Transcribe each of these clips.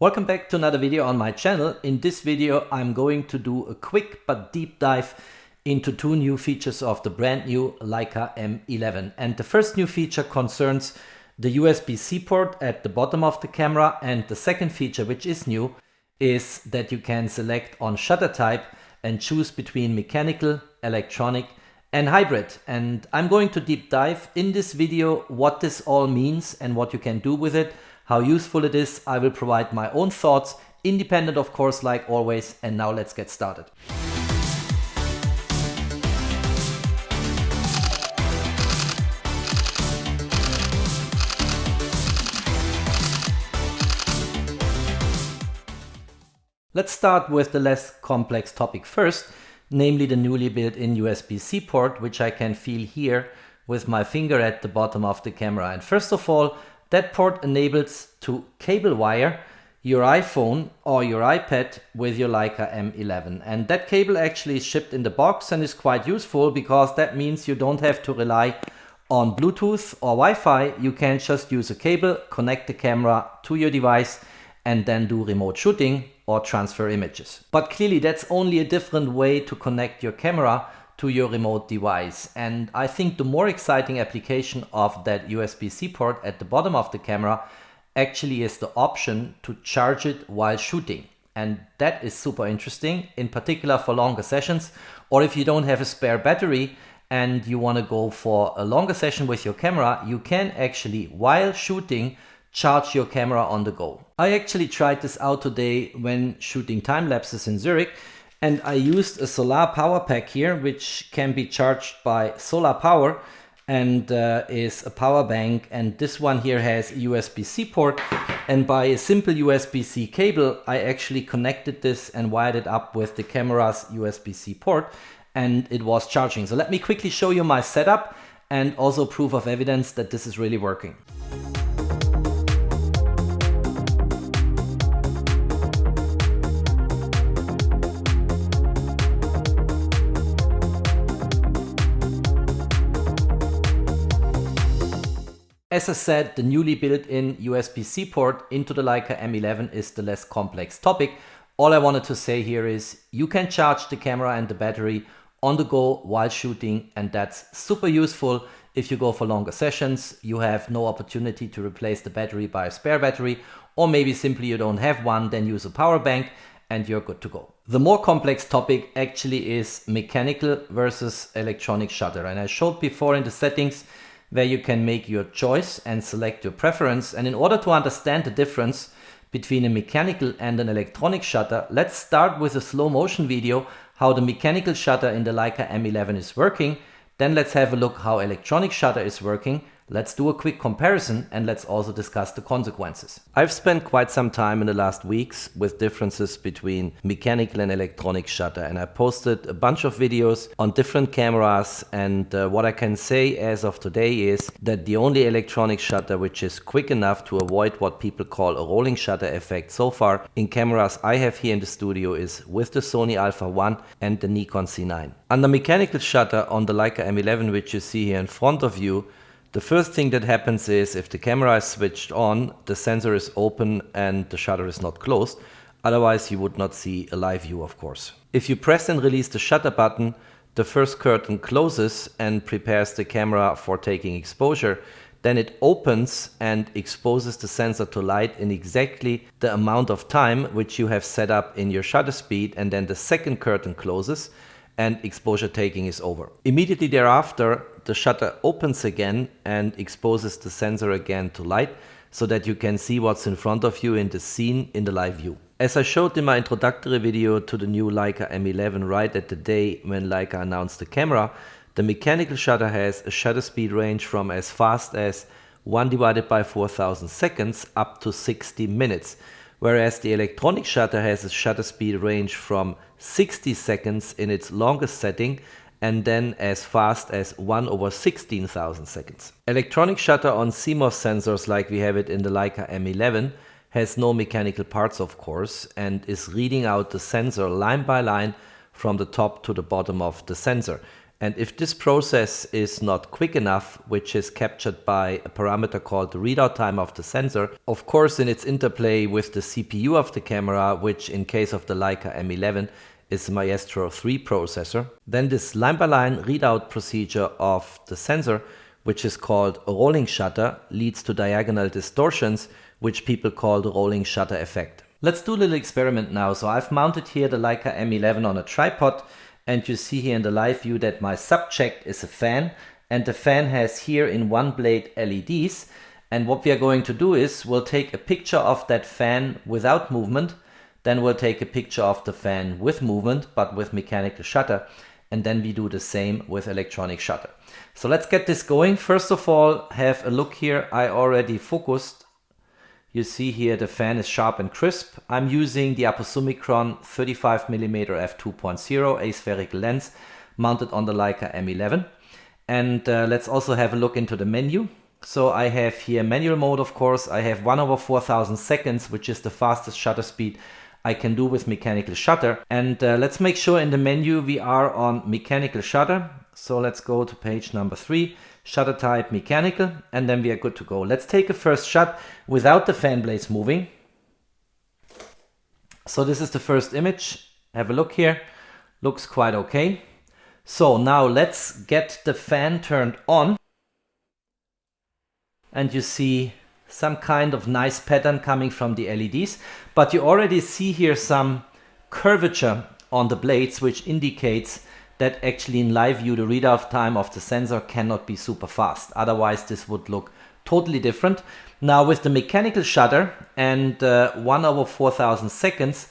Welcome back to another video on my channel. In this video I'm going to do a quick but deep dive into two new features of the brand new Leica M11. And the first new feature concerns the USB-C port at the bottom of the camera, and the second feature, which is new, is that you can select on shutter type and choose between mechanical, electronic and hybrid. And I'm going to deep dive in this video what this all means and what you can do with it, how useful it is. I will provide my own thoughts, independent of course, like always. And now let's get started. Let's start with the less complex topic first, namely the newly built-in USB-C port, which I can feel here with my finger at the bottom of the camera. And first of all, that port enables to cable wire your iPhone or your iPad with your Leica M11. And that cable actually is shipped in the box and is quite useful, because that means you don't have to rely on Bluetooth or Wi-Fi. You can just use a cable, connect the camera to your device, and then do remote shooting or transfer images. But clearly that's only a different way to connect your camera to your remote device. And I think the more exciting application of that USB-C port at the bottom of the camera actually is the option to charge it while shooting. And that is super interesting, in particular for longer sessions, or if you don't have a spare battery and you want to go for a longer session with your camera, you can actually, while shooting, charge your camera on the go. I actually tried this out today when shooting time lapses in Zurich, and I used a solar power pack here, which can be charged by solar power and is a power bank. And this one here has a USB-C port, and by a simple USB-C cable I actually connected this and wired it up with the camera's USB-C port, and it was charging. So let me quickly show you my setup and also proof of evidence that this is really working. As I said, the newly built-in USB-C port into the Leica M11 is the less complex topic. All I wanted to say here is you can charge the camera and the battery on the go while shooting, and that's super useful if you go for longer sessions. You have no opportunity to replace the battery by a spare battery, or maybe simply you don't have one, then use a power bank and you're good to go. The more complex topic actually is mechanical versus electronic shutter. And I showed before in the settings where you can make your choice and select your preference. And in order to understand the difference between a mechanical and an electronic shutter, let's start with a slow motion video how the mechanical shutter in the Leica M11 is working. Then let's have a look how electronic shutter is working. Let's do a quick comparison, and let's also discuss the consequences. I've spent quite some time in the last weeks with differences between mechanical and electronic shutter, and I posted a bunch of videos on different cameras. And what I can say as of today is that the only electronic shutter which is quick enough to avoid what people call a rolling shutter effect so far in cameras I have here in the studio is with the Sony Alpha 1 and the Nikon C9. Under mechanical shutter on the Leica M11, which you see here in front of you, the first thing that happens is if the camera is switched on, the sensor is open and the shutter is not closed. Otherwise you would not see a live view, of course. If you press and release the shutter button, the first curtain closes and prepares the camera for taking exposure. Then it opens and exposes the sensor to light in exactly the amount of time which you have set up in your shutter speed, and then the second curtain closes and exposure taking is over. Immediately thereafter, the shutter opens again and exposes the sensor again to light, so that you can see what's in front of you in the scene in the live view. As I showed in my introductory video to the new Leica M11 right at the day when Leica announced the camera, the mechanical shutter has a shutter speed range from as fast as 1 divided by 4,000 seconds up to 60 minutes. Whereas the electronic shutter has a shutter speed range from 60 seconds in its longest setting, and then as fast as 1/16,000 seconds. Electronic shutter on CMOS sensors like we have it in the Leica M11 has no mechanical parts, of course, and is reading out the sensor line by line from the top to the bottom of the sensor. And if this process is not quick enough, which is captured by a parameter called the readout time of the sensor, of course in its interplay with the CPU of the camera, which in case of the Leica M11 is a Maestro 3 processor, then this line-by-line readout procedure of the sensor, which is called a rolling shutter, leads to diagonal distortions, which people call the rolling shutter effect. Let's do a little experiment now. So I've mounted here the Leica M11 on a tripod, and you see here in the live view that my subject is a fan, and the fan has here in one blade LEDs. And what we are going to do is we'll take a picture of that fan without movement, then we'll take a picture of the fan with movement but with mechanical shutter, and then we do the same with electronic shutter. So let's get this going. First of all, have a look here. I already focused. You see here the fan is sharp and crisp. I'm using the Aposumicron 35mm f2.0 aspherical lens mounted on the Leica M11. And let's also have a look into the menu. So I have here manual mode, of course. I have 1/4000 seconds, which is the fastest shutter speed I can do with mechanical shutter. And let's make sure in the menu we are on mechanical shutter. So let's go to page number 3. Shutter type mechanical, and then we are good to go. Let's take a first shot without the fan blades moving. So this is the first image. Have a look here. Looks quite okay. So now let's get the fan turned on. And you see some kind of nice pattern coming from the LEDs. But you already see here some curvature on the blades, which indicates that actually in live view the readout time of the sensor cannot be super fast. Otherwise this would look totally different. Now with the mechanical shutter and 1/4000 seconds,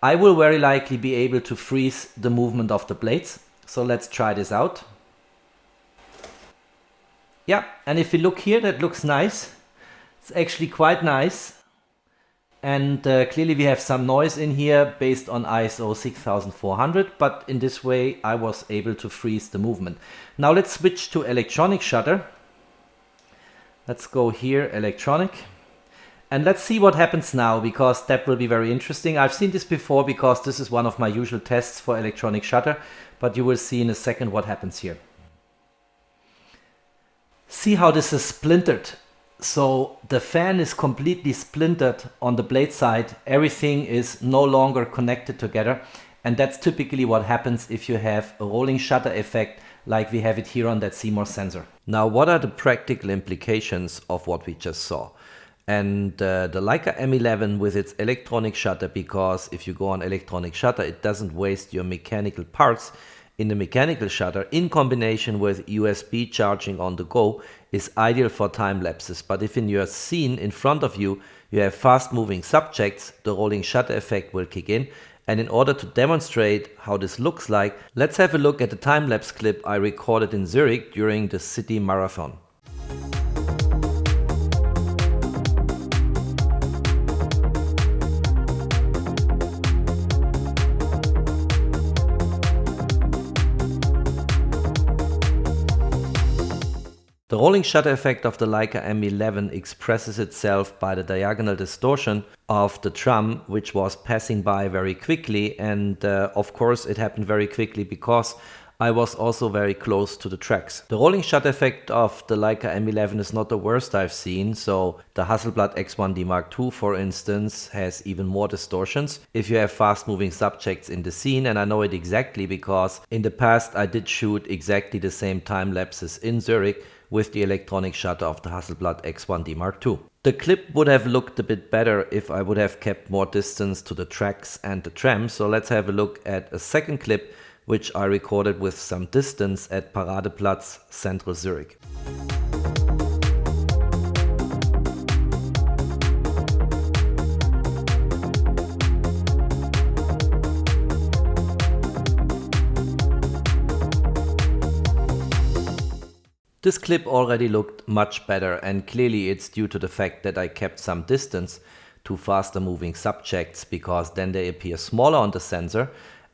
I will very likely be able to freeze the movement of the blades. So let's try this out. Yeah, and if you look here, that looks nice. It's actually quite nice. And clearly we have some noise in here based on ISO 6400, but in this way I was able to freeze the movement. Now let's switch to electronic shutter. Let's go here, electronic. And let's see what happens now, because that will be very interesting. I've seen this before because this is one of my usual tests for electronic shutter, but you will see in a second what happens here. See how this is splintered. So the fan is completely splintered on the blade side. Everything is no longer connected together. And that's typically what happens if you have a rolling shutter effect like we have it here on that CMOS sensor. Now, what are the practical implications of what we just saw? And the Leica M11 with its electronic shutter, because if you go on electronic shutter, it doesn't waste your mechanical parts in the mechanical shutter, in combination with USB charging on the go, is ideal for time lapses. But if in your scene in front of you, you have fast moving subjects, the rolling shutter effect will kick in. And in order to demonstrate how this looks like, let's have a look at the time lapse clip I recorded in Zurich during the city marathon. The rolling shutter effect of the Leica M11 expresses itself by the diagonal distortion of the tram, which was passing by very quickly, and of course it happened very quickly because I was also very close to the tracks. The rolling shutter effect of the Leica M11 is not the worst I've seen, so the Hasselblad X1D Mark II, for instance, has even more distortions if you have fast moving subjects in the scene, and I know it exactly because in the past I did shoot exactly the same time lapses in Zurich with the electronic shutter of the Hasselblad X1D Mark II. The clip would have looked a bit better if I would have kept more distance to the tracks and the tram, so let's have a look at a second clip which I recorded with some distance at Paradeplatz, central Zurich. This clip already looked much better, and clearly it's due to the fact that I kept some distance to faster moving subjects, because then they appear smaller on the sensor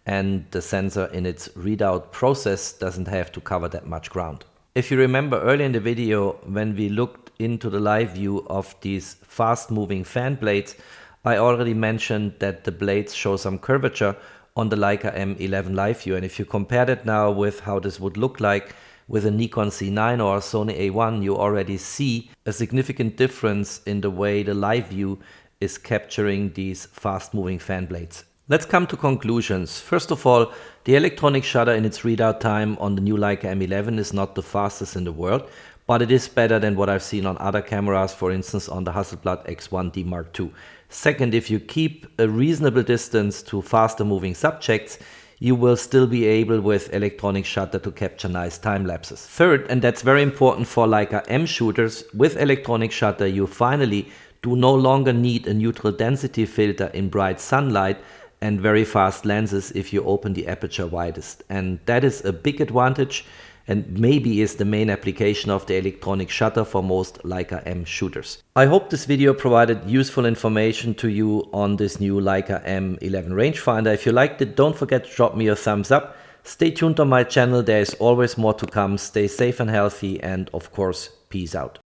and the sensor in its readout process doesn't have to cover that much ground. If you remember earlier in the video when we looked into the live view of these fast moving fan blades, I already mentioned that the blades show some curvature on the Leica M11 live view. And if you compare that now with how this would look like with a Nikon C9 or a Sony A1, you already see a significant difference in the way the live view is capturing these fast moving fan blades. Let's come to conclusions. First of all, the electronic shutter in its readout time on the new Leica M11 is not the fastest in the world, but it is better than what I've seen on other cameras, for instance on the Hasselblad X1D Mark II. Second, if you keep a reasonable distance to faster moving subjects, you will still be able with electronic shutter to capture nice time lapses. Third, and that's very important for Leica M shooters, with electronic shutter you finally do no longer need a neutral density filter in bright sunlight and very fast lenses if you open the aperture widest. And that is a big advantage and maybe is the main application of the electronic shutter for most Leica M shooters. I hope this video provided useful information to you on this new Leica M11 rangefinder. If you liked it, don't forget to drop me a thumbs up. Stay tuned on my channel, there is always more to come. Stay safe and healthy, and of course, peace out.